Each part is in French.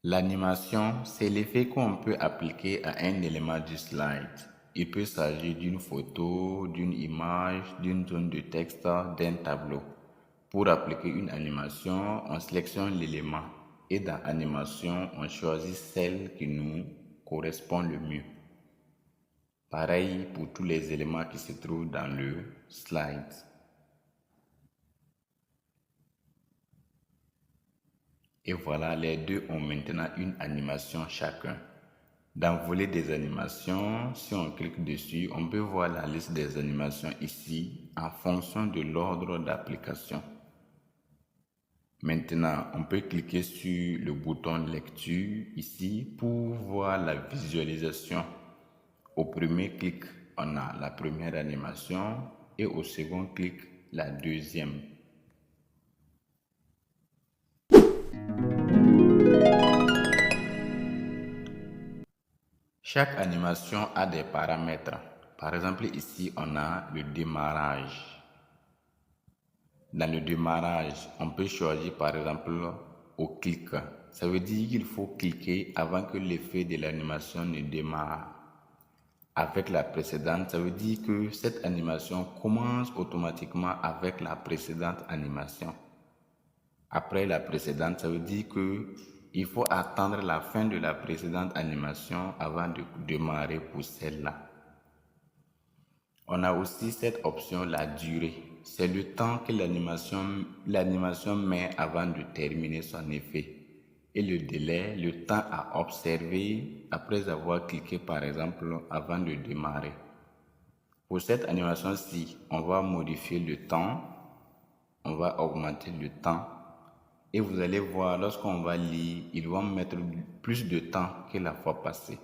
L'animation, c'est l'effet qu'on peut appliquer à un élément du slide. Il peut s'agir d'une photo, d'une image, d'une zone de texte, d'un tableau. Pour appliquer une animation, on sélectionne l'élément et dans Animation, on choisit celle qui nous correspond le mieux. Pareil pour tous les éléments qui se trouvent dans le slide. Et voilà, les deux ont maintenant une animation chacun. Dans Volet des animations, si on clique dessus, on peut voir la liste des animations ici en fonction de l'ordre d'application. Maintenant, on peut cliquer sur le bouton lecture ici pour voir la visualisation. Au premier clic, on a la première animation et au second clic, la deuxième. Chaque animation a des paramètres. Par exemple, ici, on a le démarrage. Dans le démarrage, on peut choisir par exemple au clic. Ça veut dire qu'il faut cliquer avant que l'effet de l'animation ne démarre. Avec la précédente, ça veut dire que cette animation commence automatiquement avec la précédente animation. Après la précédente, ça veut dire que il faut attendre la fin de la précédente animation avant de démarrer pour celle-là. On a aussi cette option, la durée. C'est le temps que l'animation met avant de terminer son effet. Et le délai, le temps à observer après avoir cliqué par exemple avant de démarrer. Pour cette animation-ci, on va modifier le temps, on va augmenter le temps. Et vous allez voir, lorsqu'on va lire, il va mettre plus de temps que la fois passée.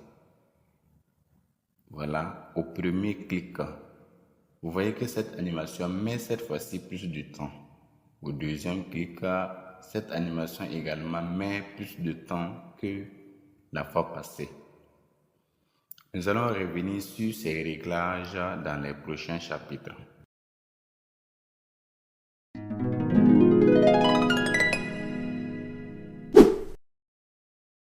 Voilà, au premier clic, vous voyez que cette animation met cette fois-ci plus de temps. Au deuxième clic, cette animation également met plus de temps que la fois passée. Nous allons revenir sur ces réglages dans les prochains chapitres.